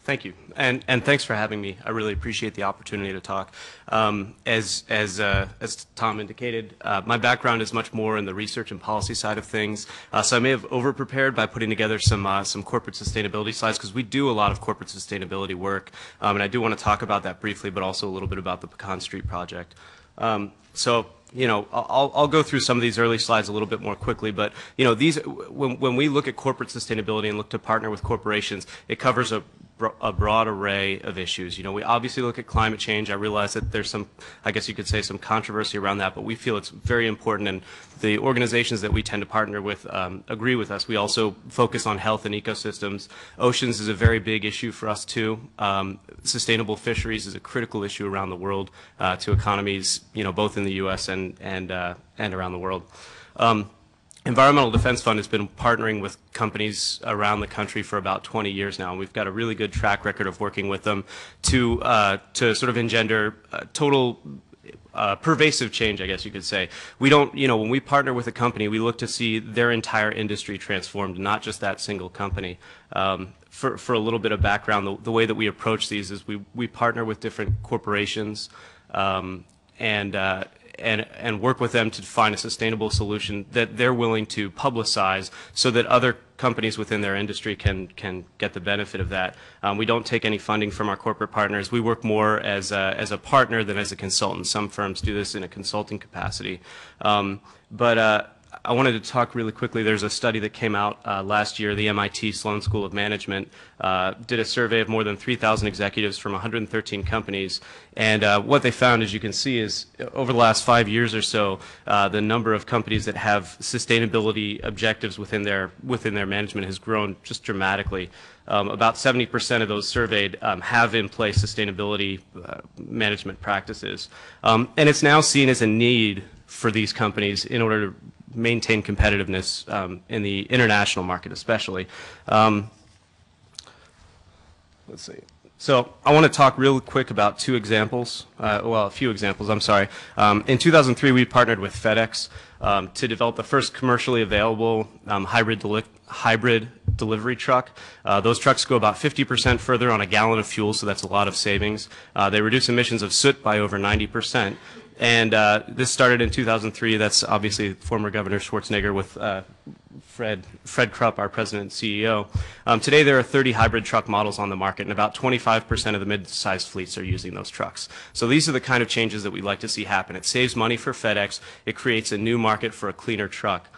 Thank you, and thanks for having me. I really appreciate the opportunity to talk. As Tom indicated, my background is much more in the research and policy side of things. So I may have over-prepared by putting together some corporate sustainability slides, because we do a lot of corporate sustainability work, and I do want to talk about that briefly, but also a little bit about the Pecan Street project. So, you know, I'll go through some of these early slides a little bit more quickly, but, you know, when we look at corporate sustainability and look to partner with corporations, it covers a broad array of issues. You know, we obviously look at climate change. I realize that there's some, I guess you could say, some controversy around that, but we feel it's very important, and the organizations that we tend to partner with agree with us. We also focus on health and ecosystems. Oceans is a very big issue for us too. Sustainable fisheries is a critical issue around the world to economies, you know, both in the U.S. and around the world. Environmental Defense Fund has been partnering with companies around the country for about 20 years now, and we've got a really good track record of working with them to sort of engender total pervasive change, I guess you could say. We don't, you know, when we partner with a company, we look to see their entire industry transformed, not just that single company. For a little bit of background, the way that we approach these is we partner with different corporations and work with them to find a sustainable solution that they're willing to publicize so that other companies within their industry can get the benefit of that. We don't take any funding from our corporate partners. We work more as a partner than as a consultant. Some firms do this in a consulting capacity. I wanted to talk really quickly. There's a study that came out last year. The MIT Sloan School of Management did a survey of more than 3,000 executives from 113 companies. And what they found, as you can see, is over the last 5 years or so, the number of companies that have sustainability objectives within their management has grown just dramatically. About 70% of those surveyed have in place sustainability management practices. And it's now seen as a need for these companies in order to maintain competitiveness in the international market especially. Let's see. So I want to talk real quick about two examples, well, a few examples, I'm sorry. In 2003, we partnered with FedEx to develop the first commercially available hybrid delivery truck. Those trucks go about 50% further on a gallon of fuel, so that's a lot of savings. They reduce emissions of soot by over 90%. And this started in 2003. That's obviously former Governor Schwarzenegger with Fred Krupp, our president and CEO. Today there are 30 hybrid truck models on the market, and about 25% of the mid-sized fleets are using those trucks. So these are the kind of changes that we'd like to see happen. It saves money for FedEx. It creates a new market for a cleaner truck.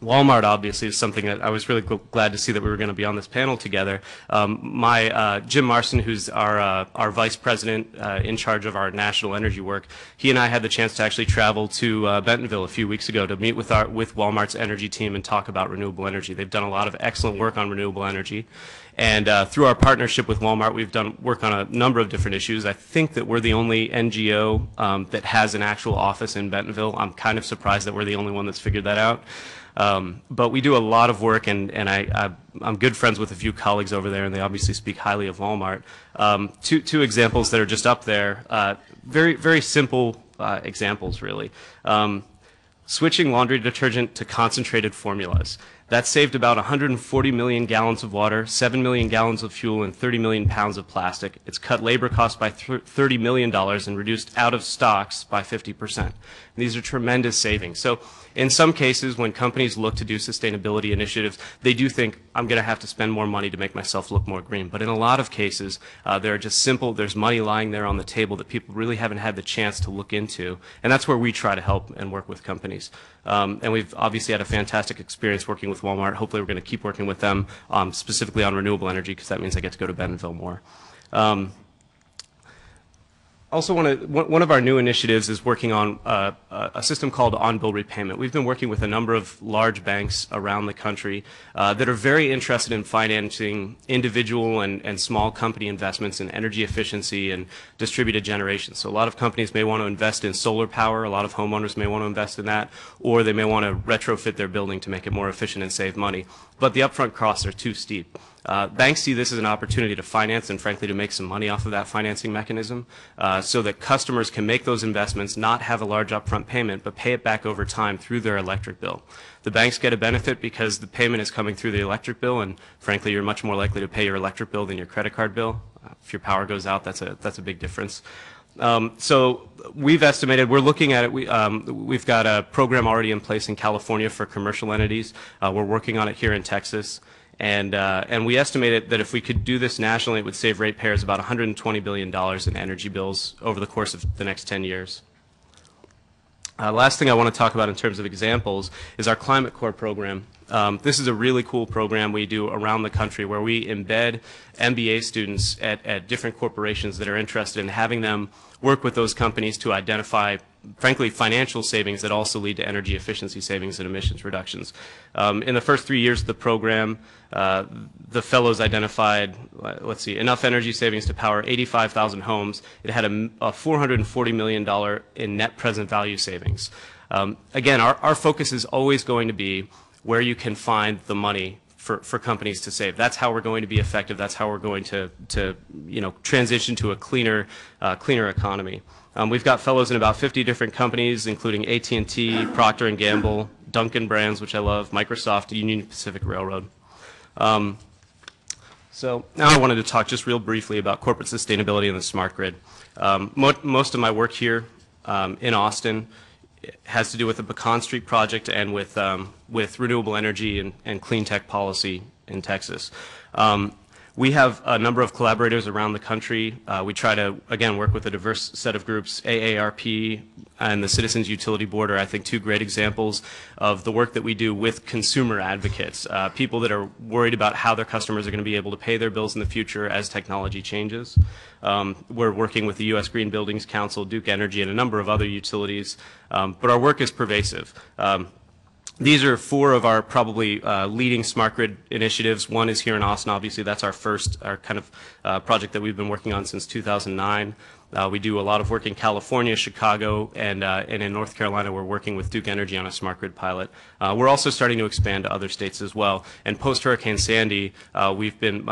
Walmart obviously is something that I was really glad to see that we were going to be on this panel together. Jim Marson, who's our vice president in charge of our national energy work, he and I had the chance to actually travel to Bentonville a few weeks ago to meet with Walmart's energy team and talk about renewable energy. They've done a lot of excellent work on renewable energy. And through our partnership with Walmart, we've done work on a number of different issues. I think that we're the only NGO that has an actual office in Bentonville. I'm kind of surprised that we're the only one that's figured that out. But we do a lot of work, and I'm good friends with a few colleagues over there, and they obviously speak highly of Walmart. Two examples that are just up there, very, very simple examples, really. Switching laundry detergent to concentrated formulas. That saved about 140 million gallons of water, 7 million gallons of fuel, and 30 million pounds of plastic. It's cut labor costs by $30 million and reduced out of stocks by 50%. And these are tremendous savings. So in some cases, when companies look to do sustainability initiatives, they do think, I'm going to have to spend more money to make myself look more green. But in a lot of cases, they're just simple. There's money lying there on the table that people really haven't had the chance to look into. And that's where we try to help and work with companies. And we've obviously had a fantastic experience working with Walmart. Hopefully we're going to keep working with them specifically on renewable energy, because that means I get to go to Bentonville more. Also, one of our new initiatives is working on a system called on-bill repayment. We've been working with a number of large banks around the country that are very interested in financing individual and small company investments in energy efficiency and distributed generation. So a lot of companies may want to invest in solar power, a lot of homeowners may want to invest in that, or they may want to retrofit their building to make it more efficient and save money. But the upfront costs are too steep. Banks see this as an opportunity to finance and frankly to make some money off of that financing mechanism so that customers can make those investments, not have a large upfront payment, but pay it back over time through their electric bill. The banks get a benefit because the payment is coming through the electric bill, and frankly you're much more likely to pay your electric bill than your credit card bill. If your power goes out, that's a big difference. So we've estimated, we're looking at it, we've got a program already in place in California for commercial entities. We're working on it here in Texas. And we estimated that if we could do this nationally, it would save ratepayers about $120 billion in energy bills over the course of the next 10 years. Last thing I want to talk about in terms of examples is our Climate Corps program. This is a really cool program we do around the country where we embed MBA students at different corporations that are interested in having them work with those companies to identify, frankly, financial savings that also lead to energy efficiency savings and emissions reductions. In the first 3 years of the program, the fellows identified, let's see, enough energy savings to power 85,000 homes. It had a $440 million in net present value savings. Again, our focus is always going to be where you can find the money for companies to save. That's how we're going to be effective. That's how we're going to transition to a cleaner economy. We've got fellows in about 50 different companies, including AT&T, Procter & Gamble, Dunkin' Brands, which I love, Microsoft, Union Pacific Railroad. So now I wanted to talk just real briefly about corporate sustainability and the smart grid. Most of my work here in Austin has to do with the Pecan Street project and with renewable energy and clean tech policy in Texas. We have a number of collaborators around the country. We try to, again, work with a diverse set of groups. AARP and the Citizens Utility Board are, I think, two great examples of the work that we do with consumer advocates, people that are worried about how their customers are going to be able to pay their bills in the future as technology changes. We're working with the U.S. Green Buildings Council, Duke Energy, and a number of other utilities, but our work is pervasive. These are four of our probably leading smart grid initiatives. One is here in Austin, obviously. That's our kind of project that we've been working on since 2009. We do a lot of work in California, Chicago, and in North Carolina we're working with Duke Energy on a smart grid pilot. We're also starting to expand to other states as well. And post-Hurricane Sandy, we've been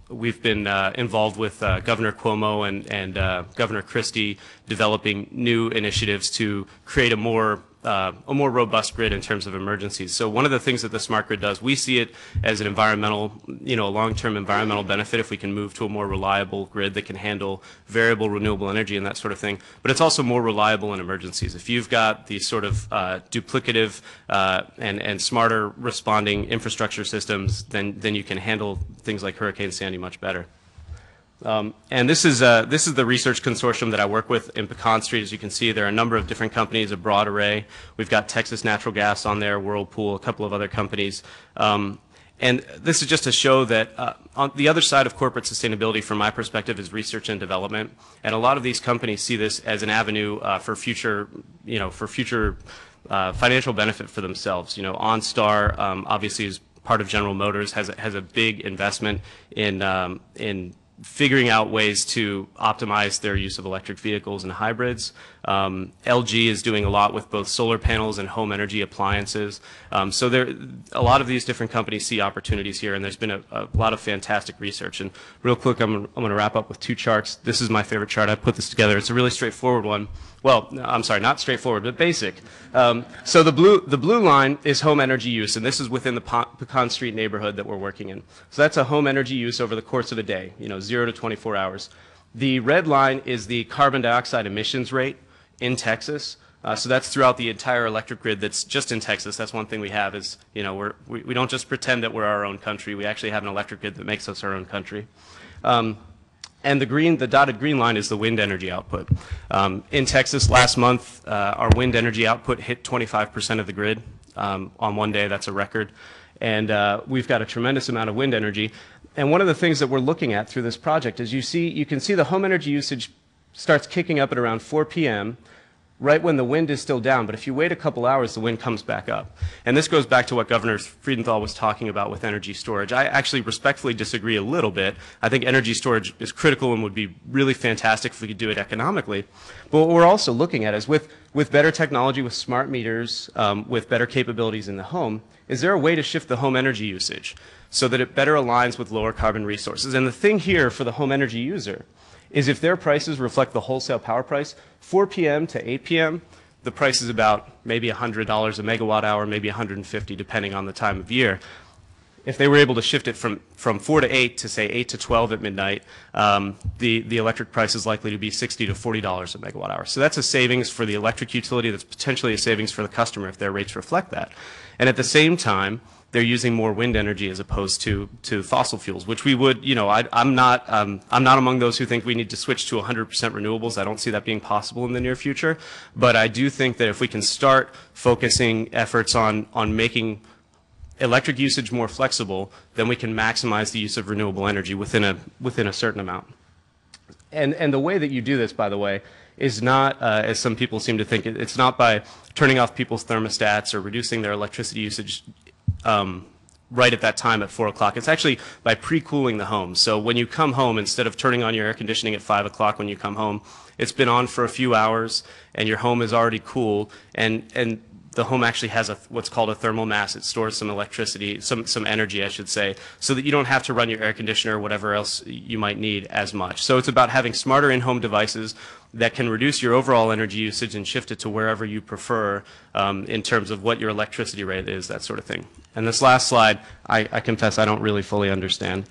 involved with Governor Cuomo and Governor Christie developing new initiatives to create a more robust grid in terms of emergencies. So one of the things that the smart grid does, we see it as an environmental, a long-term environmental benefit if we can move to a more reliable grid that can handle variable renewable energy and that sort of thing. But it's also more reliable in emergencies. If you've got these sort of duplicative and smarter responding infrastructure systems, then you can handle things like Hurricane Sandy much better. And this is the research consortium that I work with in Pecan Street. As you can see, there are a number of different companies, a broad array. We've got Texas Natural Gas on there, Whirlpool, a couple of other companies. And this is just to show that on the other side of corporate sustainability, from my perspective, is research and development. And a lot of these companies see this as an avenue for future financial benefit for themselves. OnStar obviously is part of General Motors, has a big investment in figuring out ways to optimize their use of electric vehicles and hybrids. LG is doing a lot with both solar panels and home energy appliances. So a lot of these different companies see opportunities here, and there's been a lot of fantastic research. And real quick, I'm going to wrap up with two charts. This is my favorite chart. I put this together. It's a really straightforward one. Well, I'm sorry, not straightforward, but basic. So the blue line is home energy use, and this is within the Pecan Street neighborhood that we're working in. So that's a home energy use over the course of a day, 0 to 24 hours. The red line is the carbon dioxide emissions rate in Texas. So that's throughout the entire electric grid that's just in Texas. That's one thing we have is, we don't just pretend that we're our own country. We actually have an electric grid that makes us our own country. And the dotted green line is the wind energy output. In Texas last month, our wind energy output hit 25% of the grid on one day. That's a record. And we've got a tremendous amount of wind energy. And one of the things that we're looking at through this project is you can see the home energy usage starts kicking up at around 4 p.m. right when the wind is still down, but if you wait a couple hours, the wind comes back up. And this goes back to what Governor Freudenthal was talking about with energy storage. I actually respectfully disagree a little bit. I think energy storage is critical and would be really fantastic if we could do it economically. But what we're also looking at is with better technology, with smart meters, with better capabilities in the home, is there a way to shift the home energy usage so that it better aligns with lower carbon resources? And the thing here for the home energy user is if their prices reflect the wholesale power price, 4 p.m. to 8 p.m., the price is about maybe $100 a megawatt hour, maybe $150 depending on the time of year. If they were able to shift it from 4 to 8 to say 8 to 12 at midnight, the electric price is likely to be $60 to $40 a megawatt hour. So that's a savings for the electric utility. That's potentially a savings for the customer if their rates reflect that. And at the same time, they're using more wind energy as opposed to fossil fuels, which we would, I'm not among those who think we need to switch to 100% renewables. I don't see that being possible in the near future. But I do think that if we can start focusing efforts on making electric usage more flexible, then we can maximize the use of renewable energy within a certain amount. And the way that you do this, by the way, is not, as some people seem to think, it's not by turning off people's thermostats or reducing their electricity usage right at that time at 4 o'clock. It's actually by pre-cooling the home. So when you come home, instead of turning on your air conditioning at 5 o'clock when you come home, it's been on for a few hours and your home is already cool, and the home actually has what's called a thermal mass. It stores some electricity, some energy, I should say, so that you don't have to run your air conditioner or whatever else you might need as much. So it's about having smarter in-home devices that can reduce your overall energy usage and shift it to wherever you prefer in terms of what your electricity rate is, that sort of thing. And this last slide, I confess I don't really fully understand.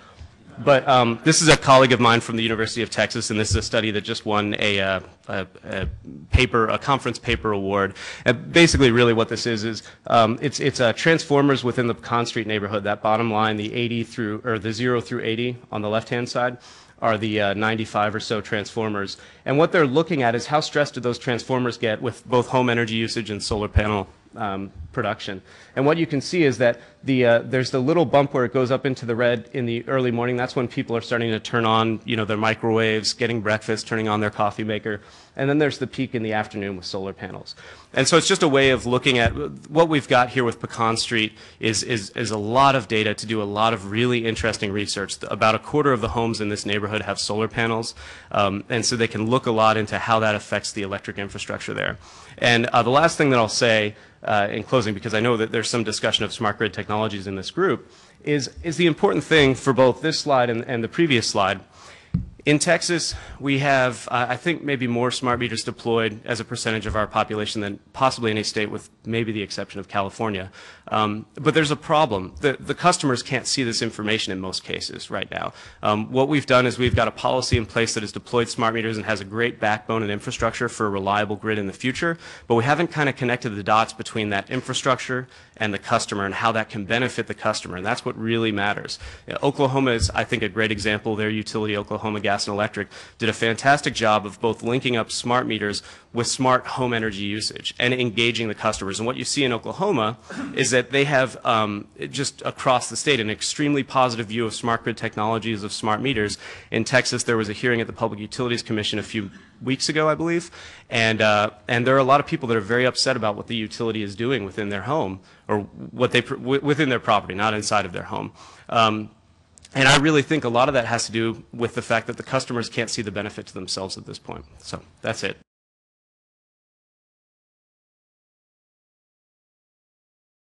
But this is a colleague of mine from the University of Texas, and this is a study that just won a conference paper award. And basically, really what this is it's transformers within the Pecan Street neighborhood. That bottom line, the 0 through 80 on the left-hand side, are the 95 or so transformers. And what they're looking at is how stressed do those transformers get with both home energy usage and solar panel production. And what you can see is that there's the little bump where it goes up into the red in the early morning. That's when people are starting to turn on, their microwaves, getting breakfast, turning on their coffee maker. And then there's the peak in the afternoon with solar panels. And so it's just a way of looking at what we've got here with Pecan Street is a lot of data to do a lot of really interesting research. About a quarter of the homes in this neighborhood have solar panels, and so they can look a lot into how that affects the electric infrastructure there. And the last thing that I'll say in closing, because I know that there's some discussion of smart grid technologies in this group, is the important thing for both this slide and the previous slide. In Texas, we have, I think, maybe more smart meters deployed as a percentage of our population than possibly any state, with maybe the exception of California. But there's a problem. The customers can't see this information in most cases right now. What we've done is we've got a policy in place that has deployed smart meters and has a great backbone and infrastructure for a reliable grid in the future, but we haven't kind of connected the dots between that infrastructure and the customer and how that can benefit the customer, and that's what really matters. Oklahoma is, I think, a great example. Their utility, Oklahoma Gas and Electric, did a fantastic job of both linking up smart meters with smart home energy usage and engaging the customers. And what you see in Oklahoma is that they have, just across the state, an extremely positive view of smart grid technologies, of smart meters. In Texas, there was a hearing at the Public Utilities Commission a few weeks ago, I believe, and there are a lot of people that are very upset about what the utility is doing within their home, or what within their property, not inside of their home. And I really think a lot of that has to do with the fact that the customers can't see the benefit to themselves at this point. So that's it.